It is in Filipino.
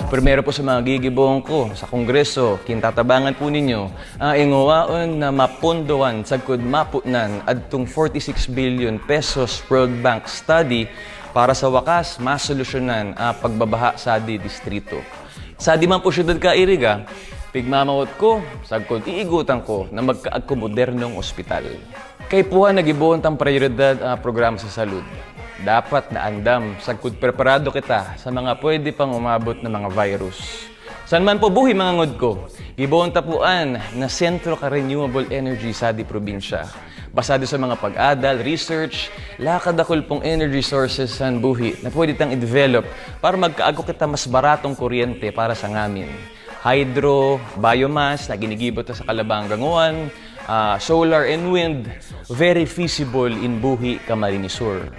Primero po sa mga gigibong ko sa Kongreso, kintatabangan po ninyo, inguwaon na mapunduan sagkod maputnan adtong 46 billion pesos World Bank study para sa wakas masolusyonan ang pagbabaha sa di distrito. Sa di man po syudad ka iriga, pigmamawot ko, sagkod iigutan ko na magkaag ko modernong ospital. Kay puha nagibuon tang prioridad ang programa sa salud. Dapat na andam, sagkod preparado kita sa mga pwede pang umabot na mga virus. San man po buhi mga ngod ko, gibuon tapuan na sentro ka renewable energy sa di probinsya. Basado sa mga pag-adal, research, lakad akol pong energy sources san buhi na pwede tang i-develop para magkaago kita mas baratong kuryente para sa ngamin. Hydro, biomass na ginigibot sa Calabanga Nguan, solar and wind, very feasible in buhi Camarines Sur.